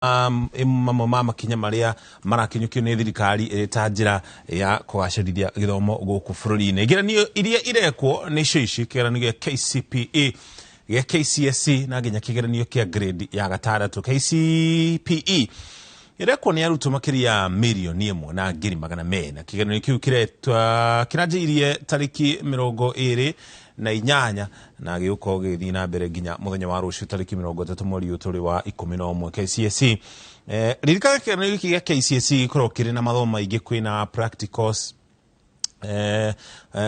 mama kinya maria marakinyukio ni thirikari ta njira ya kugacirithia githomo guku bururi-ini. Igeranio iria irekwo ni ici kigeranio gia KCPE gia KCSE na nginya kigeranio kia grade ya gatandatu. KCPE irekwo ni arutwo makiria milioni 1,400,000. Kigeranio kiu kiranjirie tariki 28 na giuko githii na mbere nginya muthenya wa rucio tariki 30 mweri uturi wa 11. KCSE ririkana kigeranio giki gia KCSE gikorwo kiri na mathomo maingi kwina practicals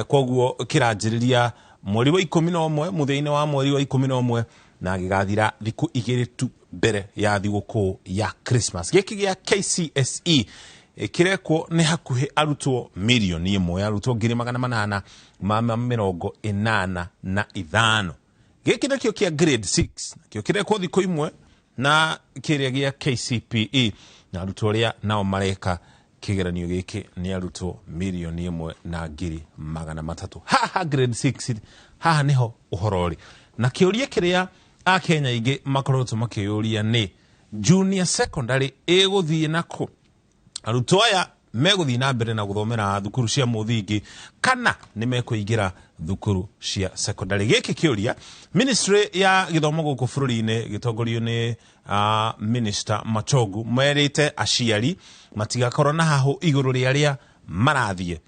koguo kiranjiriria mweri wa 11 muthenya-ini wa mweri wa 11 na gigathira thiku 2 tu mbere ya thiguku ya Christmas. Giki gia KCSE kirekwo ni hakuhi arutwo milioni 1 arutwo 885. Giki nakio kia grade 6 nakio kirekwo thiku imwe na kiria gia KCPE na arutwo ria nao mareka kigeranio giki ni arutwo milioni 1,300,000. Haha grade 6 haha niho uhorori na kiuria kiria a Kenya ingi makorotwo makiyuria ni junior secondary eguthie nako. Arutwo aya meguthie na mbere na guthomera thukuru cia muthingi kana ni mekuingira thukuru cia secondary. Giki kiuria ministry ya githomo guku bururi-ini gitongorio ni minister Machogu merite aciari matigakorwo na hahu iguru ria ria marathie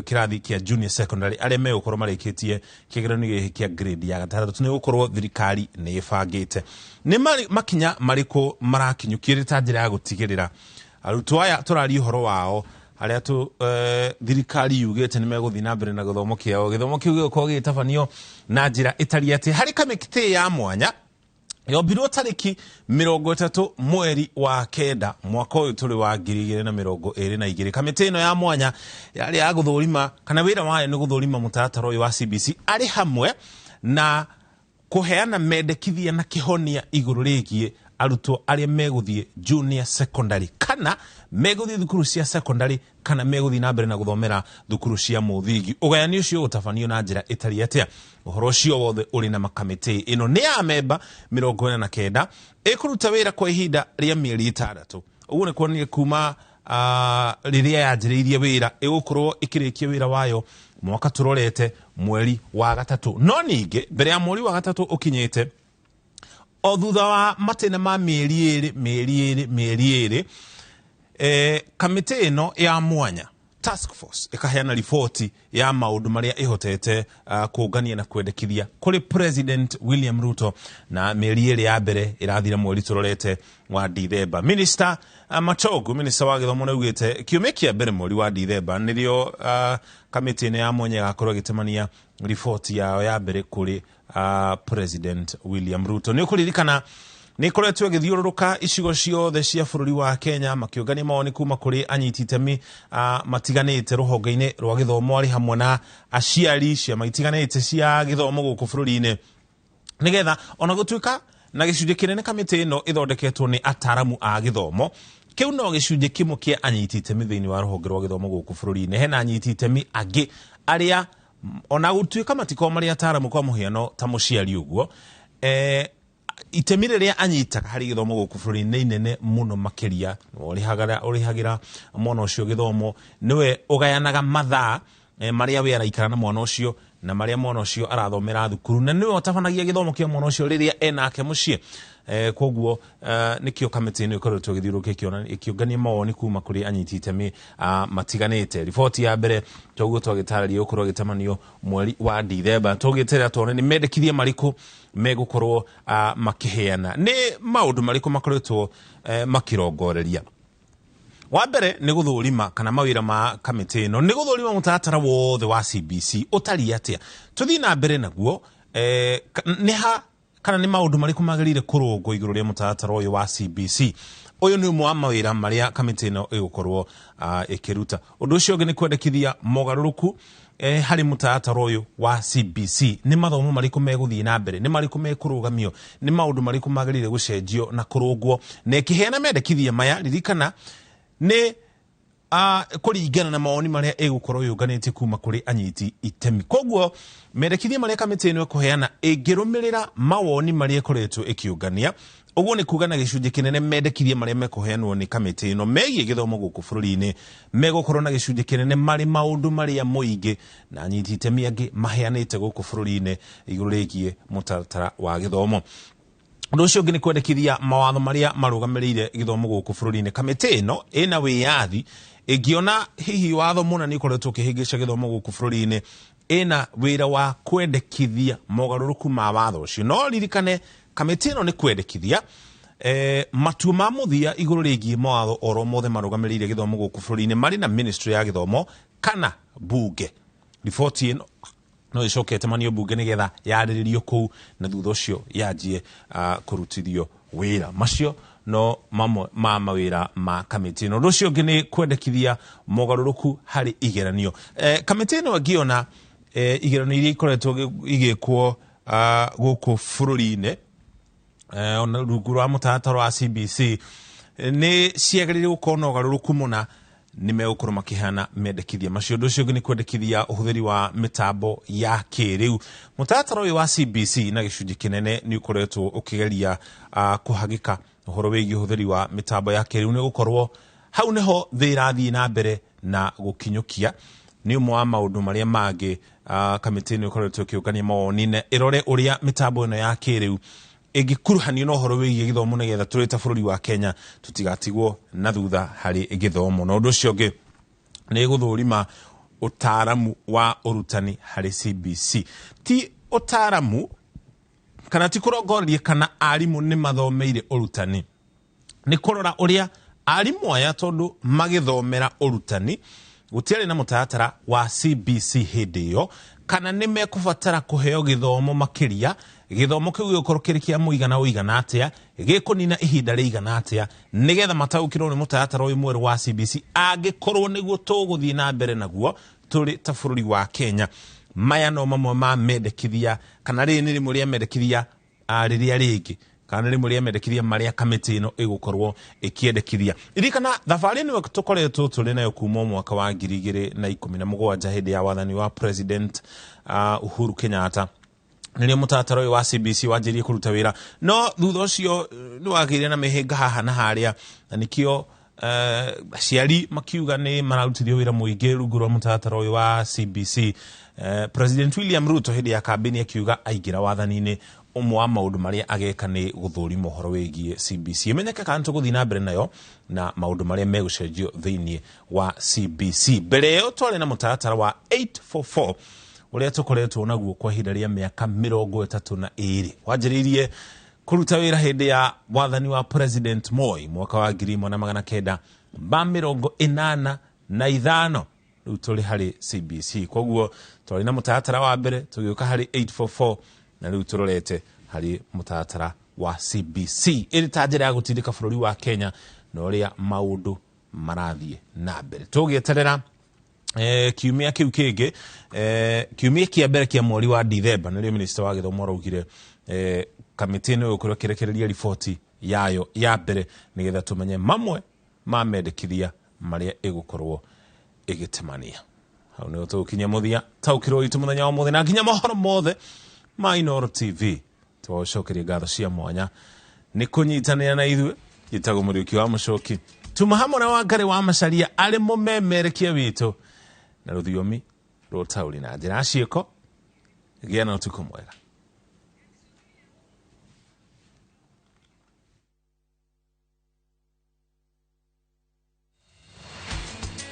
kirathi kia junior secondary aria megukorwo marikitie kigeranio giki kia grade ya gatandatu. Ni gukorwo thirikari ni ibangite ni makinya mariko marakinyukire ta njira ya gutigirira arutwo aya turari uhoro wao aria thirikari yugite ni meguthii na mbere na githomo kiao. Githomo kiu giko gitabanio na njira itari ati hari kamikite ya mwanya yombirwo tariki 30 mweri wa kenda mwaka uyu turi wa 2022. Kamite ino ya mwanya yari ya guthurima kana wira wayo ni guthurima mutaratara uyu wa CBC ari hamwe na kuheana mendekithia na kihonia iguru rigie arutwo aria meguthie junior secondary kana meguthie thukuru cia secondary kana meguthie na mbere na guthomera thukuru cia muthingi. Ugayani ucio utabanio na njira itari atia. Uhoro ucio wothe uri na makamite ino ni ya memba 49 ikuruta wira kwa ihinda ria mieri 6. Uguo ni kuonania kuma riria yanjiriirie wira igukorwo ikirikia wira wayo mwaka turorete mweri wa gatatu. No ningi mbere ya mweri wa gatatu ukinyite o thutha wa matene ma mieri 2 kamite ino ya mwanya task force ikaheana ripoti ya maundu maria ihotete kuungania na kwendekithia kuri President William Ruto na mieri 2 ya mbere irathira mweri turorete wa Dithemba. Minister Machogu, minister wa githomo naugite kiumekia mbere mweri wa Dithemba nirio kamite ino ya mwanya gakorwo gitemania ripoti yao ya mbere kuri President William Ruto. Ni ukuririkana ni koretwo githiururuka icigo ciothe cia bururi wa Kenya makiungania mawoni kuma kuri anyiti itemi matiganite ruhonge-ini rwa githomo ari hamwe na aciari cia maitiganite cia githomo guku bururi-ini nigetha ona gutuika na gicunje kinene kamite ino ithondeketwo ni ataramu a githomo. Kiu no gicunje kimwe kia anyiti itemi thiini wa ruhonge rwa githomo guku bururi-ini. Hena anyiti itemi angi aria ona gutuika matiko mari ataramu kwa muhiano ta muciari uguo itemire ria anyita hari githomo guku bururi-ini inene muno makiria urihagira mwana ucio githomo niwe ugayanaga mathaa maria we araikara na mwana ucio na maria mwana ucio arathomera thukuru na niwe utabanagia githomo kia mwana ucio riria enake mucii. Koguo nikio kamite ino ikoretwo githiuruka ikiungania mawoni kuma kuri anyiti itemi matiganite. Ripoti ya mbere toguo twagitararia ukorwo gitamanio mweri wa Dithemba tugitera tuone ni mendekithia mariku megukorwo makiheana ni maundu mariku makoretwo makirongoreria. Wa mbere ni guthurima kana mawira ma kamite ino ni guthurima mutaratara wothe wa CBC utari atia tuthii na mbere naguo ni ha kana ni maundu mariku magirire kurungwo iguru ria mutaratara uyu wa CBC. Uyu ni umwe wa mawira maria kamite ino igukorwo ikiruta. Undu ucio ungi ni kwendekithia mogaruruku hari mutaratara uyu wa CBC. Ni mathomo mariku meguthii na mbere, ni mariku mekurugamio, ni maundu mariku magirire gucenjio na kurungwo na ikiheana mendekithia maya ririkana ni kuringana na mawoni maria egukorwo yunganite kuma kuri anyiti itemi. Koguo mendekithia maria kamite ino kuheana ingirumirira mawoni maria ikoretwo ikiungania uguo ni kuga na gicunje kinene mendekithia maria mekuheanwo ni kamiti ino megie githomo guku bururi-ini megukorwo na gicunje kinene mari maundu maria muingi na anyiti itemi angi maheanite guku bururi-ini iguru rigie mutaratara wa githomo. Undu ucio ungi ni kwendekithia mawatho maria marugamiriire githomo guku bururi-ini. Kamiti ino ina wiyathi igiona hihi watho muna ni ukoretwo ukihingica githomo guku bururi-ini ina wira wa kwendekithia mogaruruku ma watho ucio. No ririkane kamiti ino ni kwendekithia matua ma muthia iguru rigie mawatho oro mothe marugamiriire githomo guku bururi-ini mari na ministry ya githomo kana bunge. Riboti ino no icokete manio bunge nigetha yariririo kuu na thutha ucio yanjie kurutithio wira macio no mamwe ma mawira ma kamiti ino. Rucio ungi ni kwendekithia mogaruruku hari igeranio. Kamiti ino ngiona igeranio iria ikoretwo igikwo guku bururi-ini ona rungu rwa mutaratara wa CBC ni ciagiriire gukorwo na ugaruruku muna ni megukorwo makihana mendekithia macio. Undu ucio ungi ni kwendekithia uhuthiri wa mitambo ya kiriu. Mutaratara uyu wa CBC na gicunji kinene ni ukoretwo ukigeria kuhagika uhoro wigie uhuthiri wa mitambo ya kiriu ni gukorwo hau niho thirathii na mbere na gukinyukia ni umwe wa maundu maria mangi kamiti ni ukoretwo ukiungania mawoni irore uria mitambo ino ya kiriu ingikuruhanio no horo wigie githomo nigetha turita bururi wa Kenya tutigatigwo na thutha hari githomo. Na undu ucio ungi ni guthurima utaramu wa urutani hari CBC. Ti utaramu kana ti kurongoreria kana arimu ni mathomeire urutani, ni kurora uria arimu aya tondu magithomera urutani gutiari na mutaratara wa CBC hindi iyo kana ni mekubatara kuheo githomo makiria. Githomo kiu gikorwo kiri kia muigana uigana atia gikunina ihinda riigana atia nigetha mataukirwo ni mutaratara uyu mweru wa CBC angikorwo niguo tuguthii na mbere naguo turi ta bururi wa Kenya. Maya no mamwe ma mendekithia kana ri ni rimwe ria mendekithia riria ringi kana rimwe ria mendekithia maria kamiti ino igukorwo ikiendekithia. Irikana thabari ni tukoretwo turi nayo kuma mwaka wa 2017 hindi ya wathani wa President Uhuru Kenyatta. Nirio mutaratara uyu wa CBC wanjirie kuruta wira no thutha ucio ni wagire na mihinga haha na haria na nikio aciari makiuga ni mararutithio wira muingi rungu rwa mutaratara uyu wa CBC. President William Ruto hindi ya kambini akiuga aingira wathani-ini umwe wa maundu maria ageka ni guthurima uhoro wigie CBC imenyeka kana tuguthii na mbere nayo na maundu maria megucenjio thiini wa CBC. Mbere yo twari na mutaratara wa 844 uria tukoretwo naguo kwa ihinda ria miaka 32 wanjiririe kuruta wira hindi ya wathani wa President Moi mwaka wa 1985 riu turi hari CBC. Koguo twari na mutaratara wa mbere tugiuka hari 844 na riu turorete hari mutaratara wa CBC iri ta njira ya gutindika bururi wa Kenya na uria maundu marathie na mbere. Tugieterera kiumia kiu kingi kiumia kia mbere kia mweri wa Dithemba nirio minister wa githomo raugire kamiti ino gukorwo kirekereria riboti yayo ya mbere nigetha tumenye mamwe ma mendekithia maria igukorwo igitemania. Hau ni tukinya muthia taukirwo itu muthenya wa muthenya na nginya mohoro mothe ma Inooro TV. Twacokeria ngatho cia mwanya ni kunyitanira na ithuĩ gitago Mũriũki wa Mũchoki tuma hamwe na Wangari wa Macharia ari mumemerekia witu na rũthiomi rũtaũri na njĩra ciĩko. Gĩa na ũtukũ mwega.